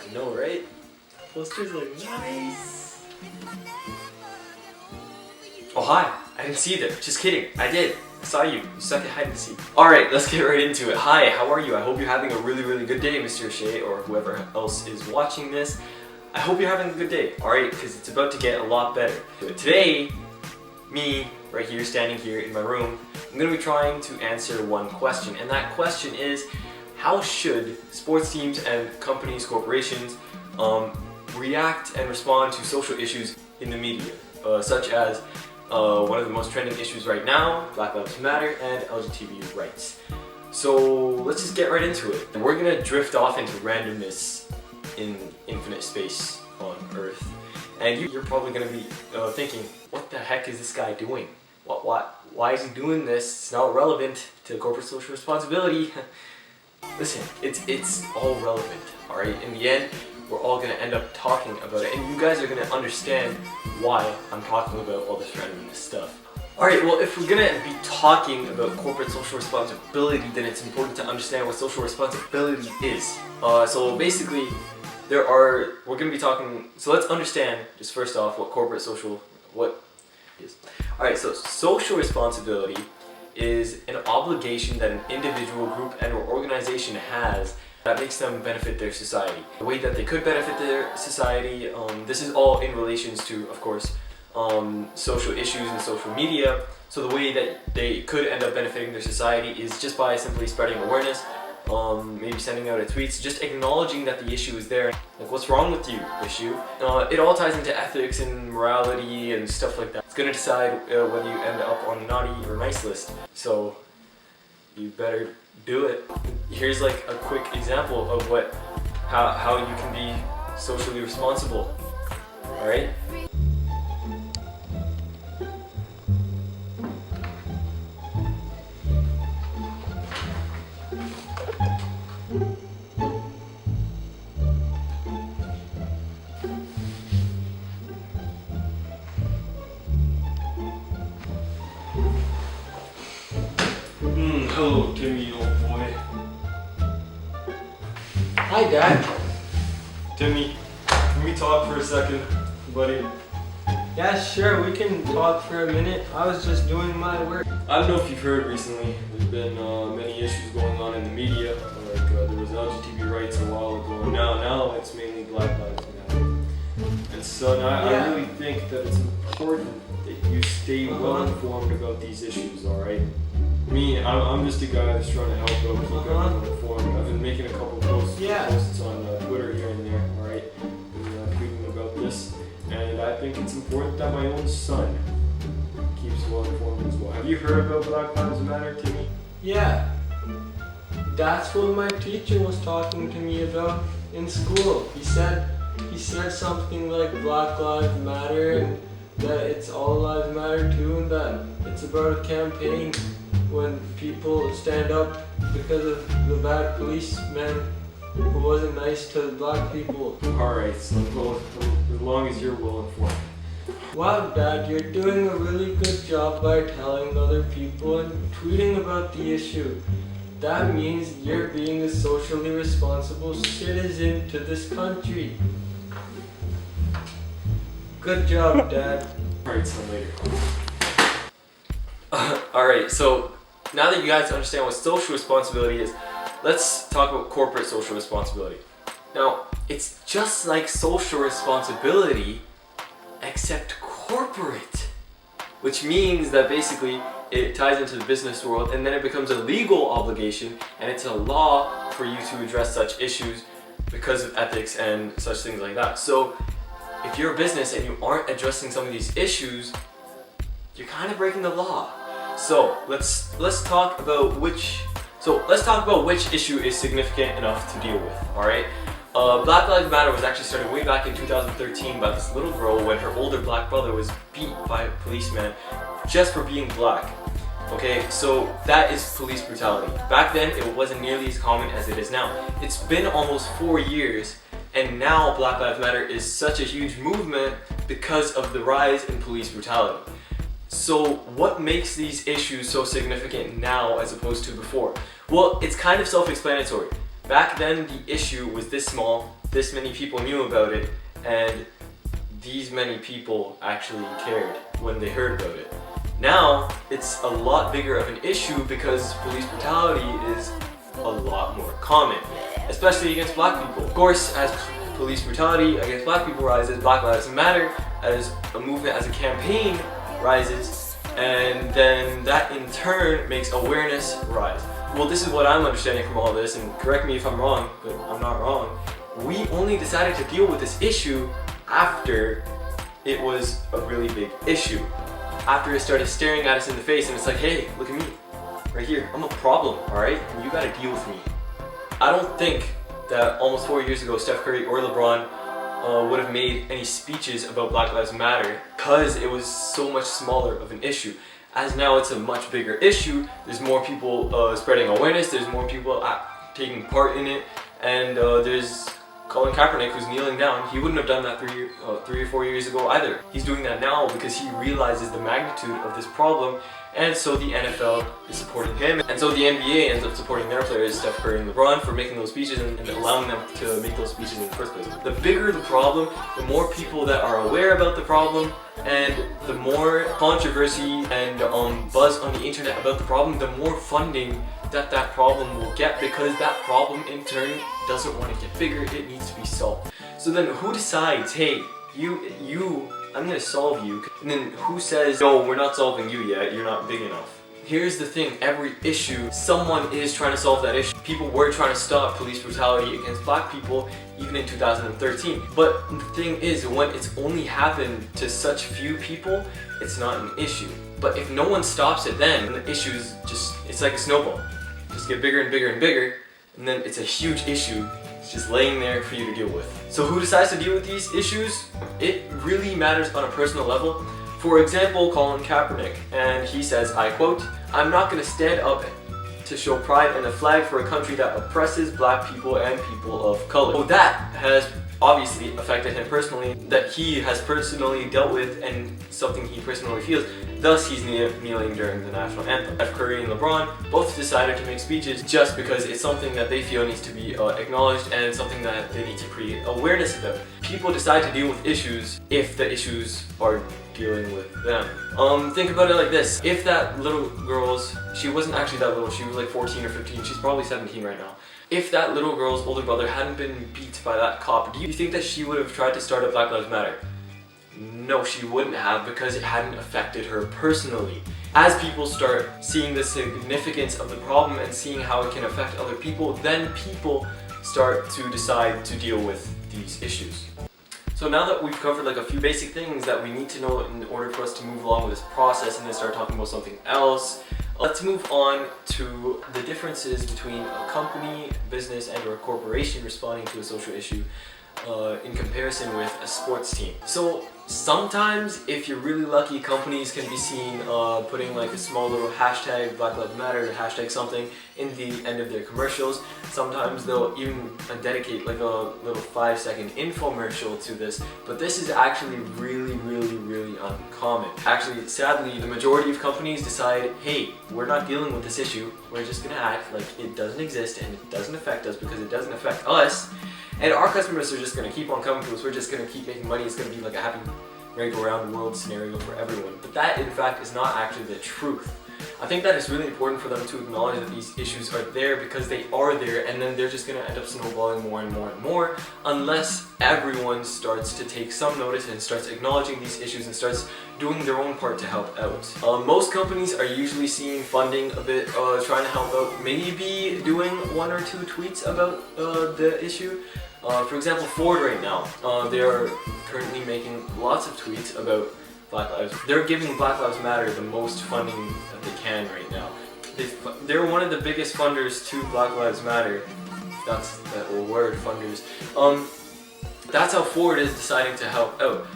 I know, right? Posters look nice. Oh, hi. I didn't see you there. Just kidding. I did. I saw you. You suck at hide and seek. Alright, let's get right into it. Hi, how are you? I hope you're having a really good day, Mr. Shea, or whoever else is watching this. I hope you're having a good day, alright? Because it's about to get a lot better. Today, me, right here, standing here in my room, I'm going to be trying to answer one question. And that question is, how should sports teams and companies, corporations, react and respond to social issues in the media, such as one of the most trending issues right now, Black Lives Matter and LGBT rights. So let's just get right into it. We're gonna drift off into randomness in infinite space on Earth. And you're probably gonna be thinking, what the heck is this guy doing? Why is he doing this? It's not relevant to corporate social responsibility. Listen, it's all relevant, alright? In the end, we're all going to end up talking about it, and you guys are going to understand why I'm talking about all this randomness stuff. Alright, well, if we're going to be talking about corporate social responsibility, then it's important to understand what social responsibility is. So basically, we're going to be talking, so let's understand, just first off, what is. Alright, so social responsibility is an obligation that an individual, group, and or organization has that makes them benefit their society. The way that they could benefit their society, this is all in relations to, of course, social issues and social media. So the way that they could end up benefiting their society is just by simply spreading awareness, maybe sending out a tweets, just acknowledging that the issue is there. Like, what's wrong with you, issue? It all ties into ethics and morality and stuff like that. It's gonna decide whether you end up on the naughty or nice list. So you better do it. Here's like a quick example of how you can be socially responsible. Alright? Hello, Timmy, old boy. Hi, Dad. Timmy, can we talk for a second, buddy? Yeah, sure, we can talk for a minute. I was just doing my work. I don't know if you've heard recently, there's been many issues going on in the media. Like there was LGBT rights a while ago, and now it's mainly Black Lives Matter. And so now I really think that it's important that you stay well informed about these issues, alright? I'm just a guy that's trying to help out, keep everyone informed. I've been making a couple posts on Twitter here and there, alright? Tweeting about this. And I think it's important that my own son keeps well informed as well. Have you heard about Black Lives Matter, Timmy? Yeah. That's what my teacher was talking to me about in school. He said something like Black Lives Matter and that it's all lives matter too, and that it's about a campaign when people stand up because of the bad policeman who wasn't nice to black people. Alright, so as long as you're well informed. Wow, Dad, you're doing a really good job by telling other people and tweeting about the issue. That means you're being a socially responsible citizen to this country. Good job, Dad. Alright, so later. Alright, so now that you guys understand what social responsibility is, let's talk about corporate social responsibility. Now, it's just like social responsibility, except corporate. Which means that basically it ties into the business world, and then it becomes a legal obligation, and it's a law for you to address such issues because of ethics and such things like that. So if you're a business and you aren't addressing some of these issues, you're kind of breaking the law. So let's talk about which issue is significant enough to deal with. All right. Black Lives Matter was actually started way back in 2013 by this little girl when her older black brother was beat by a policeman just for being black. Okay, so that is police brutality. Back then, it wasn't nearly as common as it is now. It's been almost 4 years, and now Black Lives Matter is such a huge movement because of the rise in police brutality. So what makes these issues so significant now as opposed to before? Well, it's kind of self-explanatory. Back then, the issue was this small, this many people knew about it, and these many people actually cared when they heard about it. Now, it's a lot bigger of an issue because police brutality is a lot more common, especially against black people. Of course, as police brutality against black people rises, Black Lives Matter as a movement, as a campaign rises, and then that in turn makes awareness rise. Well, this is what I'm understanding from all this, and correct me if I'm wrong, but I'm not wrong. We only decided to deal with this issue after it was a really big issue. After it started staring at us in the face and it's like, hey, look at me, right here, I'm a problem, alright? And you gotta deal with me. I don't think that almost 4 years ago, Steph Curry or LeBron would have made any speeches about Black Lives Matter because it was so much smaller of an issue. As now it's a much bigger issue, there's more people spreading awareness, there's more people taking part in it, and there's Colin Kaepernick, who's kneeling down. He wouldn't have done that 3 or 4 years ago either. He's doing that now because he realizes the magnitude of this problem, and so the NFL is supporting him, and so the NBA ends up supporting their players, Steph Curry and LeBron, for making those speeches and allowing them to make those speeches in the first place. The bigger the problem, the more people that are aware about the problem, and the more controversy and buzz on the internet about the problem, the more funding that problem will get, because that problem in turn doesn't want to get bigger, it needs to be solved. So then who decides, hey, you, I'm gonna solve you, and then who says, no, we're not solving you yet, you're not big enough? Here's the thing, every issue, someone is trying to solve that issue. People were trying to stop police brutality against black people even in 2013. But the thing is, when it's only happened to such few people, it's not an issue. But if no one stops it then the issue's just, it's like a snowball. Just get bigger and bigger and bigger, and then it's a huge issue. It's just laying there for you to deal with. So who decides to deal with these issues? It really matters on a personal level. For example, Colin Kaepernick, and he says, I quote, "I'm not going to stand up to show pride in a flag for a country that oppresses black people and people of color." So that has obviously affected him personally, that he has personally dealt with and something he personally feels. Thus, he's kneeling during the national anthem. Steph Curry and LeBron both decided to make speeches just because it's something that they feel needs to be acknowledged and something that they need to create awareness about. People decide to deal with issues if the issues are dealing with them. Think about it like this. If that little girl's, she wasn't actually that little, she was like 14 or 15, she's probably 17 right now. If that little girl's older brother hadn't been beat by that cop, do you think that she would have tried to start a Black Lives Matter? No, she wouldn't have, because it hadn't affected her personally. As people start seeing the significance of the problem and seeing how it can affect other people, then people start to decide to deal with these issues. So now that we've covered like a few basic things that we need to know in order for us to move along with this process and then start talking about something else, let's move on to the differences between a company, business, and or a corporation responding to a social issue in comparison with a sports team. So sometimes, if you're really lucky, companies can be seen putting like a small little hashtag Black Lives Matter, hashtag something in the end of their commercials. Sometimes they'll even dedicate like a little 5-second infomercial to this, but this is actually really uncommon. Actually, sadly, the majority of companies decide, hey, we're not dealing with this issue, we're just gonna act like it doesn't exist and it doesn't affect us because it doesn't affect us. And our customers are just going to keep on coming to us, we're just going to keep making money, it's going to be like a happy merry-go-round world scenario for everyone. But that, in fact, is not actually the truth. I think that it's really important for them to acknowledge that these issues are there because they are there, and then they're just going to end up snowballing more and more and more unless everyone starts to take some notice and starts acknowledging these issues and starts doing their own part to help out. Most companies are usually seeing funding a bit, trying to help out, maybe doing 1 or 2 tweets about the issue. For example, Ford right now, they are currently making lots of tweets about Black Lives. They're giving Black Lives Matter the most funding that they can right now. They're one of the biggest funders to Black Lives Matter. That's that word, funders. That's how Ford is deciding to help out.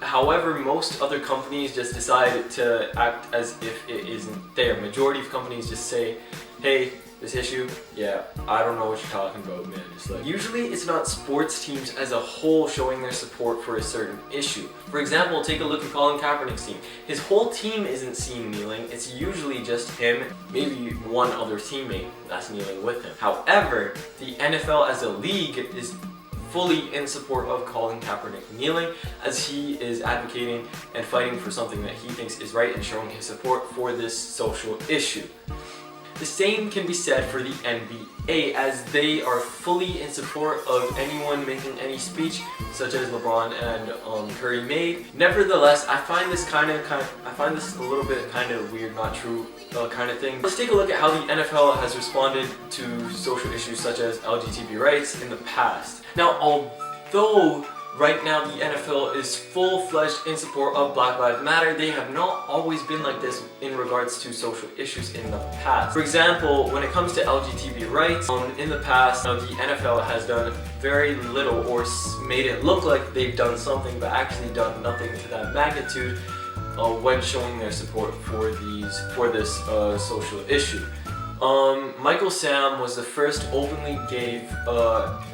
However, most other companies just decide to act as if it isn't there. Majority of companies just say, hey, This issue, yeah, I don't know what you're talking about, man. It's like, usually it's not sports teams as a whole showing their support for a certain issue. For example, take a look at Colin Kaepernick's team. His whole team isn't seen kneeling, it's usually just him, maybe one other teammate that's kneeling with him. However, the NFL as a league is fully in support of Colin Kaepernick kneeling, as he is advocating and fighting for something that he thinks is right and showing his support for this social issue. The same can be said for the NBA, as they are fully in support of anyone making any speech, such as LeBron and Curry made. Nevertheless, I find this a little bit kind of weird, not true kind of thing. Let's take a look at how the NFL has responded to social issues such as LGBT rights in the past. Now, although right now the NFL is full-fledged in support of Black Lives Matter, they have not always been like this in regards to social issues in the past. For example, when it comes to LGBT rights, in the past, the NFL has done very little or made it look like they've done something, but actually done nothing to that magnitude when showing their support for this social issue. Michael Sam was the first openly gay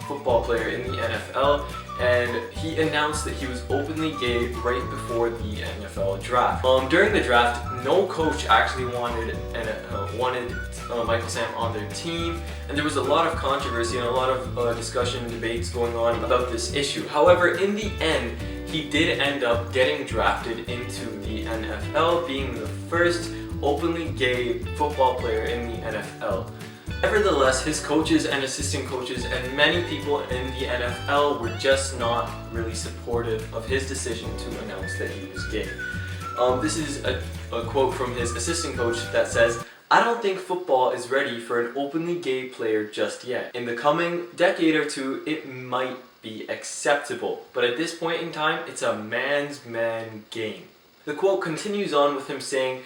football player in the NFL, and he announced that he was openly gay right before the NFL draft. During the draft, no coach actually wanted Michael Sam on their team, and there was a lot of controversy and a lot of discussion, debates going on about this issue. However, in the end, he did end up getting drafted into the NFL, being the first openly gay football player in the NFL. Nevertheless, his coaches and assistant coaches and many people in the NFL were just not really supportive of his decision to announce that he was gay. This is a quote from his assistant coach that says, "I don't think football is ready for an openly gay player just yet. In the coming decade or two, it might be acceptable, but at this point in time, it's a man's man game." The quote continues on with him saying,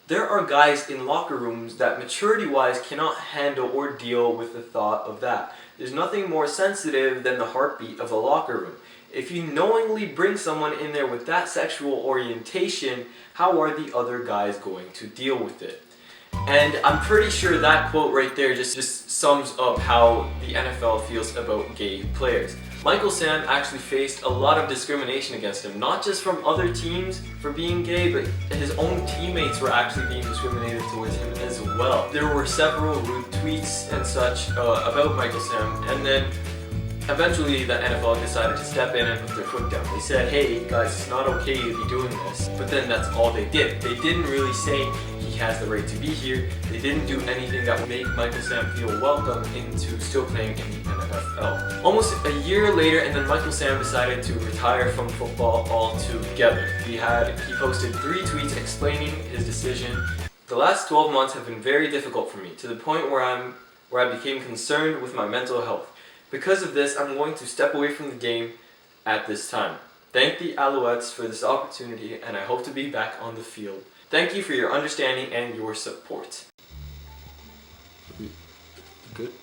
"There are guys in locker rooms that maturity-wise cannot handle or deal with the thought of that. There's nothing more sensitive than the heartbeat of a locker room. If you knowingly bring someone in there with that sexual orientation, how are the other guys going to deal with it?" And I'm pretty sure that quote right there just sums up how the NFL feels about gay players. Michael Sam actually faced a lot of discrimination against him, not just from other teams for being gay, but his own teammates were actually being discriminated towards him as well. There were several rude tweets and such about Michael Sam, and then eventually the NFL decided to step in and put their foot down. They said, "Hey guys, it's not okay to be doing this," but then that's all they did. They didn't really say he has the right to be here. They didn't do anything that would make Michael Sam feel welcome into still playing in the NFL. Almost a year later, and then Michael Sam decided to retire from football altogether. He posted 3 tweets explaining his decision. "The last 12 months have been very difficult for me, to the point where I became concerned with my mental health. Because of this, I'm going to step away from the game at this time. Thank the Alouettes for this opportunity, and I hope to be back on the field. Thank you for your understanding and your support." Good.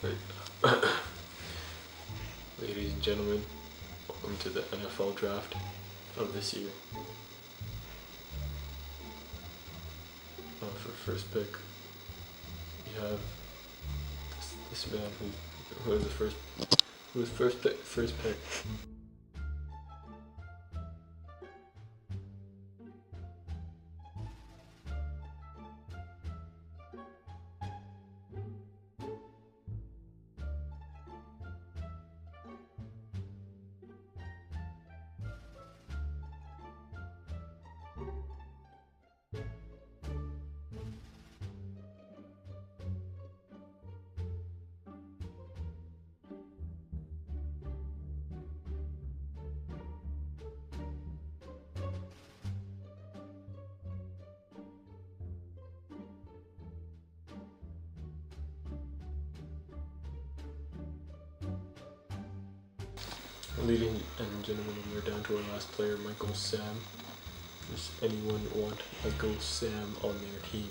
Ladies and gentlemen, welcome to the NFL draft of this year. For first pick, we have this man who was first pick. Ladies and gentlemen, we're down to our last player, Michael Sam. Does anyone want Michael Sam on their team?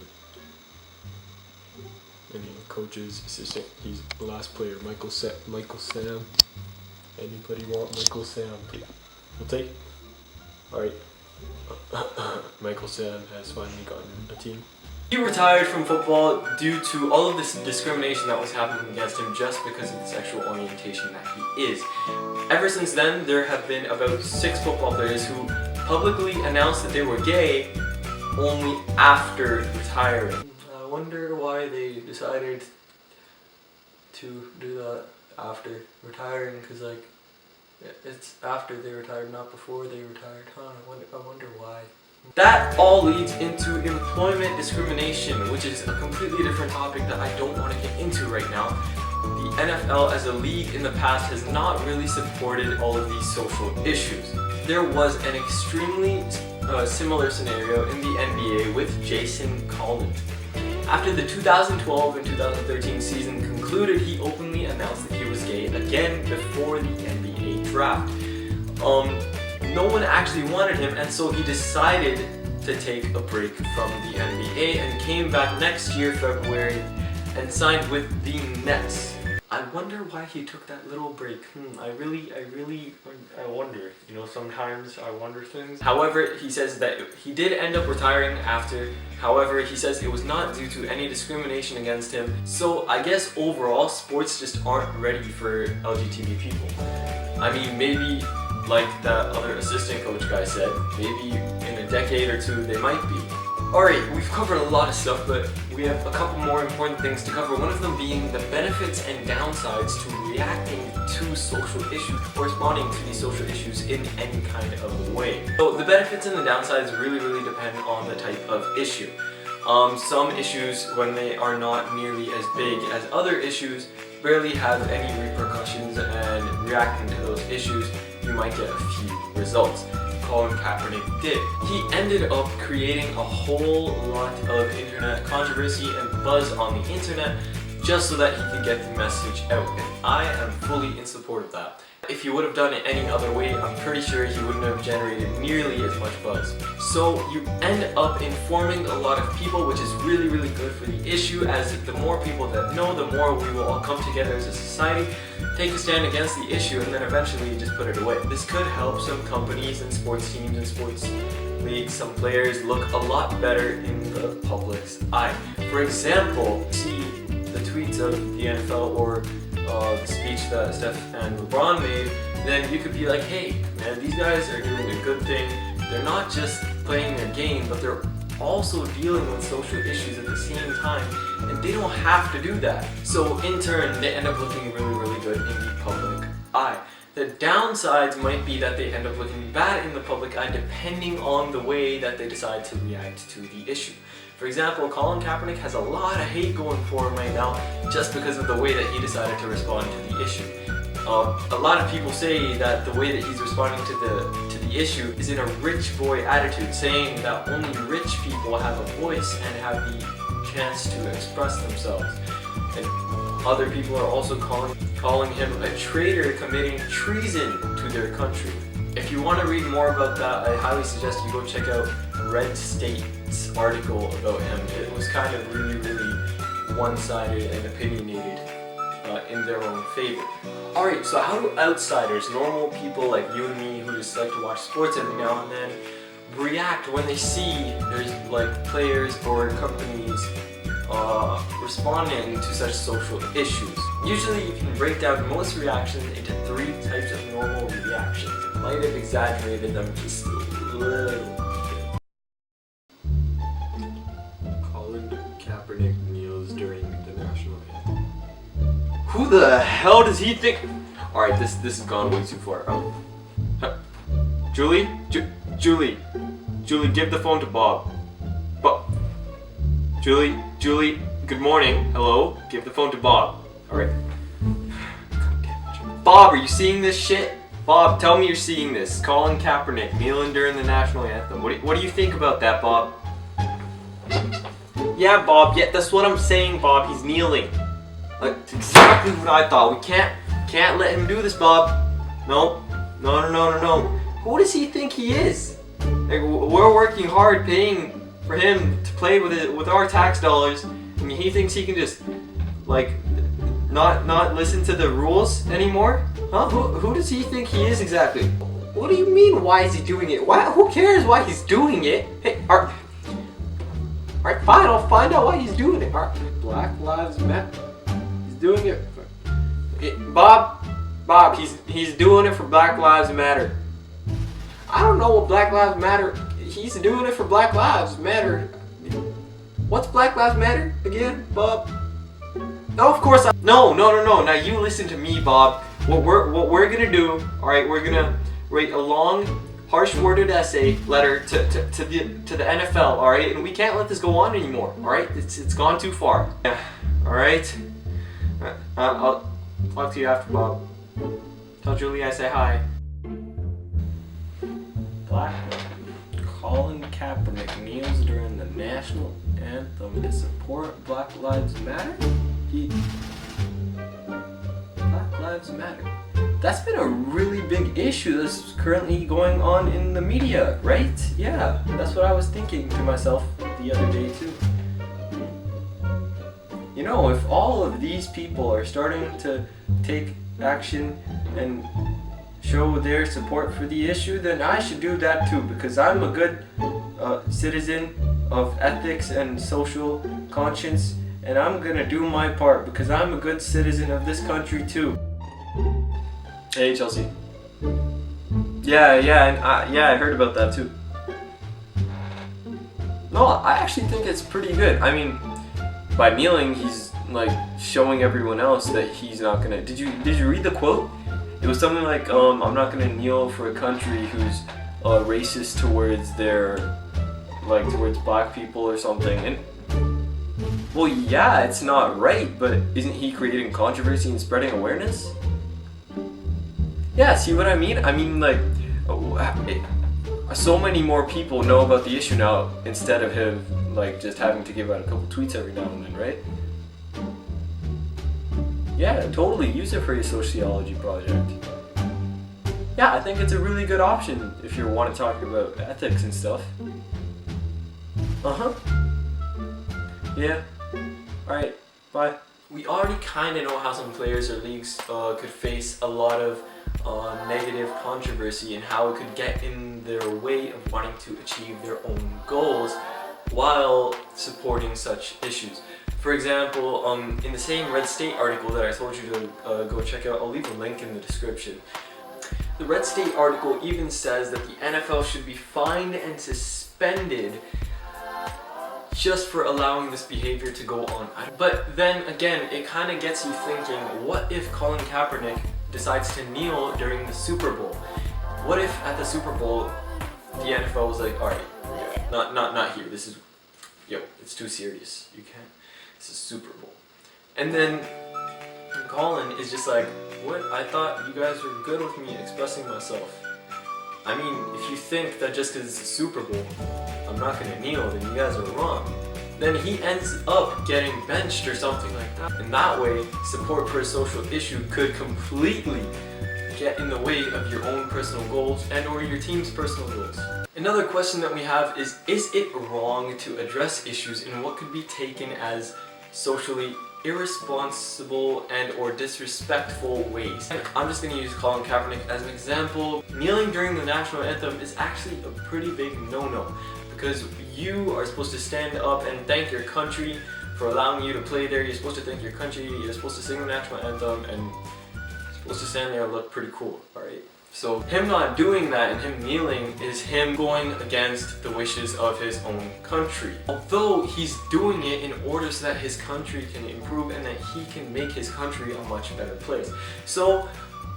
Any coaches, assistant? He's the last player, Michael Sam. Anybody want Michael Sam? We'll take it. Alright. Michael Sam has finally gotten a team. He retired from football due to all of this discrimination that was happening against him just because of the sexual orientation that he is. Ever since then, there have been about 6 football players who publicly announced that they were gay only after retiring. I wonder why they decided to do that after retiring, because like it's after they retired, not before they retired, huh? I wonder why. That all leads into employment discrimination, which is a completely different topic that I don't want to get into right now. The NFL as a league in the past has not really supported all of these social issues. There was an extremely similar scenario in the NBA with Jason Collins. After the 2012 and 2013 season concluded, he openly announced that he was gay again before the NBA draft. No one actually wanted him, and so he decided to take a break from the NBA and came back next year, February, and signed with the Nets. I wonder why he took that little break. I wonder. You know, sometimes I wonder things. However, he says that he did end up retiring after. However, he says it was not due to any discrimination against him. So I guess overall, sports just aren't ready for LGBT people. I mean, maybe like that other assistant coach guy said, maybe in a decade or two they might be. Alright, we've covered a lot of stuff, but we have a couple more important things to cover. One of them being the benefits and downsides to reacting to social issues, or responding to these social issues in any kind of way. So the benefits and the downsides really depend on the type of issue. Some issues, when they are not nearly as big as other issues, barely have any repercussions, and reacting to those issues, you might get a few results. Colin Kaepernick did. He ended up creating a whole lot of internet controversy and buzz on the internet just so that he could get the message out, and I am fully in support of that. If he would have done it any other way, I'm pretty sure he wouldn't have generated nearly as much buzz. So you end up informing a lot of people, which is really good for the issue, as the more people that know, the more we will all come together as a society, take a stand against the issue, and then eventually just put it away. This could help some companies and sports teams and sports leagues, some players look a lot better in the public's eye. For example, see the tweets of the NFL or the speech that Steph and LeBron made, then you could be like, hey man, these guys are doing a good thing. They're not just playing their game, but they're also dealing with social issues at the same time, and they don't have to do that. So in turn, they end up looking really good in the public eye. The downsides might be that they end up looking bad in the public eye depending on the way that they decide to react to the issue. For example, Colin Kaepernick has a lot of hate going for him right now just because of the way that he decided to respond to the issue. A lot of people say that the way that he's responding to the issue is in a rich boy attitude, saying that only rich people have a voice and have the chance to express themselves. And other people are also calling him a traitor committing treason to their country. If you want to read more about that, I highly suggest you go check out Red State's article about him. It was kind of really one-sided and opinionated in their own favor. Alright, so how do outsiders, normal people like you and me who just like to watch sports every now and then, react when they see there's like players or companies responding to such social issues? Usually you can break down most reactions into 3 types of normal reactions. I might have exaggerated them just a little bit. Colin Kaepernick kneels during the national anthem. Who the hell does he think? Alright, this has gone way too far. Julie, give the phone to Bob. Julie, good morning. Hello, give the phone to Bob. Alright. Bob, are you seeing this shit? Bob, tell me you're seeing this. Colin Kaepernick kneeling during the national anthem. What do you think about that, Bob? Yeah, Bob, yeah, that's what I'm saying, Bob. He's kneeling. That's exactly what I thought. We can't let him do this, Bob. No. Who does he think he is? Like, we're working hard paying for him to play with our tax dollars. I mean, he thinks he can just, like, not listen to the rules anymore? Huh? Who does he think he is exactly? What do you mean, why is he doing it? Who cares why he's doing it? Hey, Alright, fine, I'll find out why he's doing it. Alright, Black Lives Matter. He's doing it Bob, he's doing it for Black Lives Matter. I don't know what Black Lives Matter, he's doing it for Black Lives Matter. What's Black Lives Matter again, Bob? No, of course no. Now you listen to me, Bob. What we're gonna do, alright, we're gonna write a long, harsh-worded essay letter to the NFL, alright? And we can't let this go on anymore, alright? It's gone too far. Yeah, alright? I'll talk to you after, Bob. Tell Julie I say hi. Colin Kaepernick kneels during the national anthem to support Black Lives Matter? Black Lives Matter. That's been a really big issue that's currently going on in the media, right? Yeah, that's what I was thinking to myself the other day too. You know, if all of these people are starting to take action and show their support for the issue, then I should do that too, because I'm a good citizen of ethics and social conscience, and I'm gonna do my part because I'm a good citizen of this country too. Hey Chelsea. Yeah, I heard about that too. No, I actually think it's pretty good. I mean, by kneeling, he's like showing everyone else that he's not gonna. Did you read the quote? It was something like, I'm not gonna kneel for a country who's racist towards towards black people or something. And well, yeah, it's not right, but isn't he creating controversy and spreading awareness? Yeah, see what I mean? I mean, like, so many more people know about the issue now instead of him, like, just having to give out a couple tweets every now and then, right? Yeah, totally. Use it for your sociology project. Yeah, I think it's a really good option if you want to talk about ethics and stuff. Uh-huh. Yeah. Alright, bye. We already kind of know how some players or leagues could face a lot of negative controversy and how it could get in their way of wanting to achieve their own goals while supporting such issues. For example, in the same Red State article that I told you to go check out, I'll leave a link in the description. The Red State article even says that the NFL should be fined and suspended just for allowing this behavior to go on. But then again, it kind of gets you thinking, what if Colin Kaepernick decides to kneel during the Super Bowl? What if at the Super Bowl, the NFL was like, alright, not here, this is, it's too serious, you can't, it's a Super Bowl. And then Colin is just like, what, I thought you guys were good with me expressing myself. I mean, if you think that just because it's a Super Bowl, I'm not gonna kneel, then you guys are wrong. Then he ends up getting benched or something like that. And that way, support for a social issue could completely get in the way of your own personal goals and or your team's personal goals. Another question that we have is it wrong to address issues in what could be taken as socially irresponsible and or disrespectful ways? And I'm just going to use Colin Kaepernick as an example. Kneeling during the national anthem is actually a pretty big no-no, because you are supposed to stand up and thank your country for allowing you to play there. You're supposed to thank your country, you're supposed to sing the national anthem, and you're supposed to stand there and look pretty cool, alright? So him not doing that and him kneeling is him going against the wishes of his own country. Although he's doing it in order so that his country can improve and that he can make his country a much better place. So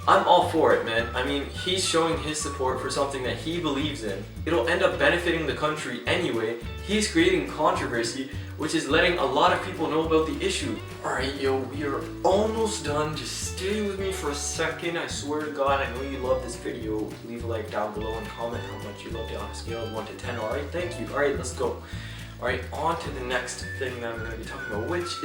I'm all for it, man. I mean, he's showing his support for something that he believes in. It'll end up benefiting the country anyway. He's creating controversy, which is letting a lot of people know about the issue. Alright, yo, we are almost done. Just stay with me for a second. I swear to God, I know you love this video. Leave a like down below and comment how much you loved it on a scale of 1 to 10. Alright, thank you. Alright, let's go. Alright, on to the next thing that I'm going to be talking about, which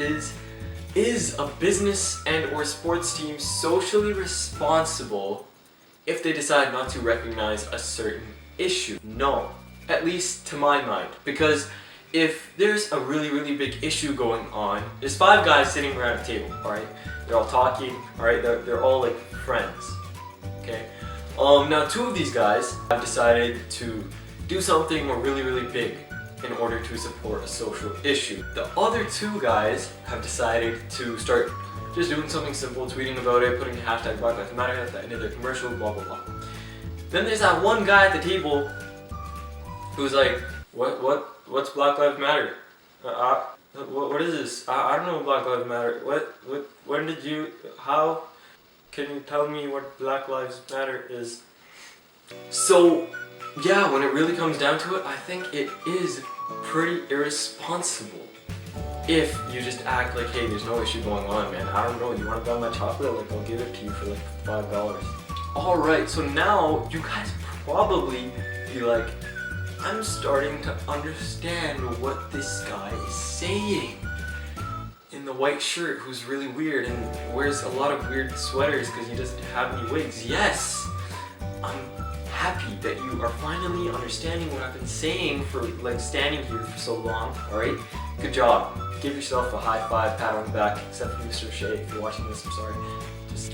is a business and or sports team socially responsible if they decide not to recognize a certain issue? No, at least to my mind, because if there's a really big issue going on, there's 5 guys sitting around a table, alright? They're all talking, alright? They're all like friends, okay? Now 2 of these guys have decided to do something really big, in order to support a social issue. The other two guys have decided to start just doing something simple, tweeting about it, putting the hashtag Black Lives Matter at the end of their commercial, blah blah blah. Then there's that one guy at the table who's like, what's Black Lives Matter? What is this? I don't know Black Lives Matter. When did you, how can you tell me what Black Lives Matter is? So yeah, when it really comes down to it, I think it is pretty irresponsible if you just act like, hey, there's no issue going on, man. I don't know, you want to buy my chocolate? Like, I'll give it to you for like $5. Alright, so now you guys probably be like, I'm starting to understand what this guy is saying. In the white shirt, who's really weird and wears a lot of weird sweaters because he doesn't have any wigs. Yes, I'm happy that you are finally understanding what I've been saying for like standing here for so long. Alright, good job. Give yourself a high five, pat on the back, except for Mr. Shea. If you're watching this, I'm sorry.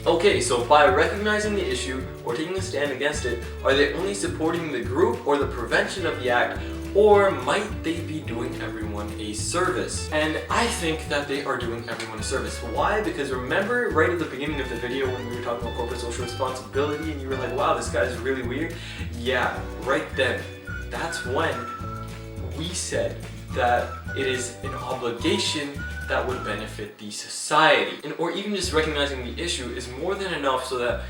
Okay, so by recognizing the issue or taking a stand against it, are they only supporting the group or the prevention of the act, or might they be doing everyone a service? And I think that they are doing everyone a service. Why? Because remember right at the beginning of the video when we were talking about corporate social responsibility and you were like, wow, this guy's really weird? Yeah, right then. That's when we said that it is an obligation that would benefit the society. Or even just recognizing the issue is more than enough so that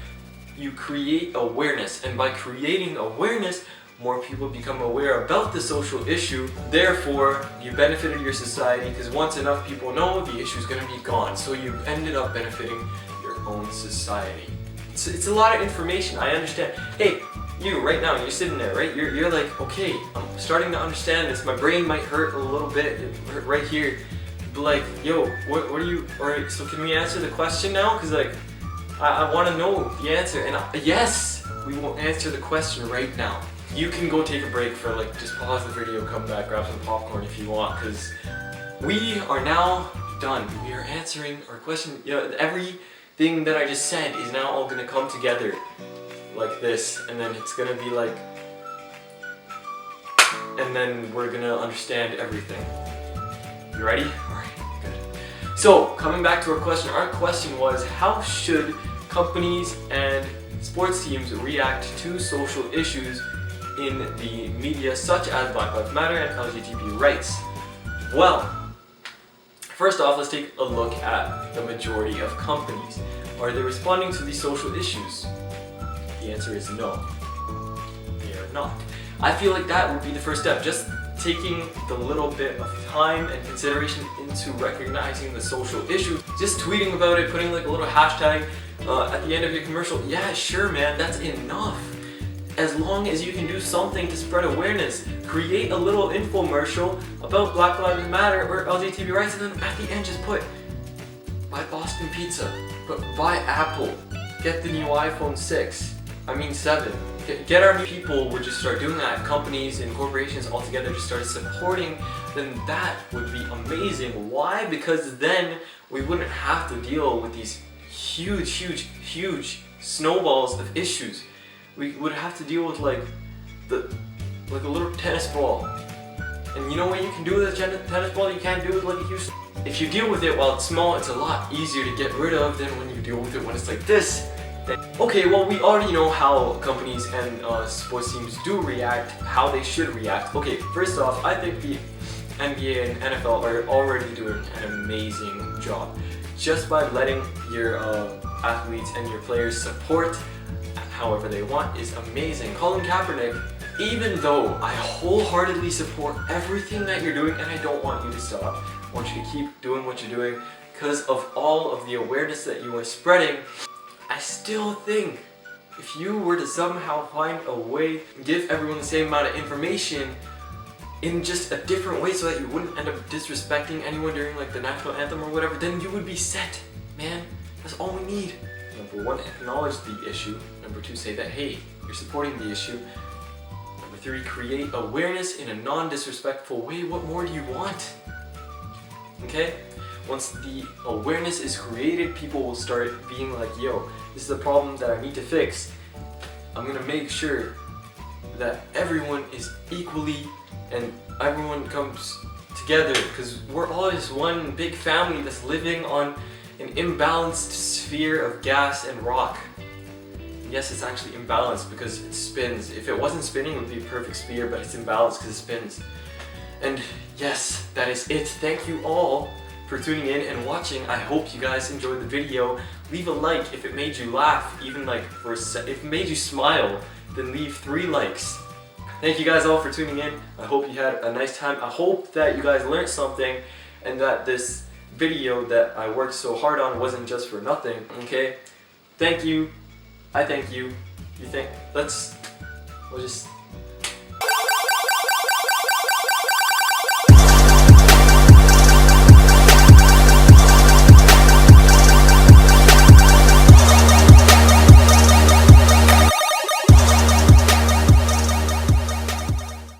you create awareness. And by creating awareness, more people become aware about the social issue. Therefore, you benefited your society because once enough people know, the issue is going to be gone. So you ended up benefiting your own society. It's a lot of information, I understand. Hey, you right now, you're sitting there, right? You're like, okay, I'm starting to understand this. My brain might hurt a little bit right here. But like, yo, what are you, alright, so can we answer the question now? Because like, I want to know the answer. And yes, we will answer the question right now. You can go take a break for like, just pause the video, come back, grab some popcorn if you want, because we are now done. We are answering our question. You know, everything that I just said is now all going to come together like this, and then it's going to be like, and then we're going to understand everything. You ready? Alright, good. So, coming back to our question was, how should companies and sports teams react to social issues in the media such as Black Lives Matter and LGBT rights? Well, first off, let's take a look at the majority of companies. Are they responding to these social issues? The answer is no. They are not. I feel like that would be the first step, just taking the little bit of time and consideration into recognizing the social issue. Just tweeting about it, putting like a little hashtag at the end of your commercial. Yeah, sure man, that's enough. As long as you can do something to spread awareness, create a little infomercial about Black Lives Matter or LGBT rights, and then at the end just put, buy Boston Pizza, but buy Apple, get the new iPhone 7. Get our new people would just start doing that. If companies and corporations all together just started supporting, then that would be amazing. Why? Because then we wouldn't have to deal with these huge snowballs of issues. We would have to deal with like a little tennis ball. And you know what you can do with a tennis ball you can't do with like a huge... If you deal with it while it's small, it's a lot easier to get rid of than when you deal with it when it's like this. Okay, well we already know how companies and sports teams do react, how they should react. Okay, first off, I think the NBA and NFL are already doing an amazing job. Just by letting your athletes and your players support however they want is amazing. Colin Kaepernick, even though I wholeheartedly support everything that you're doing and I don't want you to stop, I want you to keep doing what you're doing because of all of the awareness that you are spreading, I still think if you were to somehow find a way to give everyone the same amount of information in just a different way so that you wouldn't end up disrespecting anyone during like the national anthem or whatever, then you would be set, man. That's all we need. Number one, acknowledge the issue. Number two, say that, hey, you're supporting the issue. Number three, create awareness in a non-disrespectful way. What more do you want? Okay? Once the awareness is created, people will start being like, yo, this is a problem that I need to fix. I'm gonna make sure that everyone is equally and everyone comes together, because we're all just one big family that's living on an imbalanced sphere of gas and rock. Yes, it's actually imbalanced because it spins. If it wasn't spinning, it would be a perfect sphere, but it's imbalanced because it spins. And yes, that is it. Thank you all for tuning in and watching. I hope you guys enjoyed the video. Leave a like if it made you laugh, even like for a if it made you smile, then leave 3 likes. Thank you guys all for tuning in. I hope you had a nice time. I hope that you guys learned something and that this video that I worked so hard on wasn't just for nothing, okay? Thank you. I thank you. You think, we'll just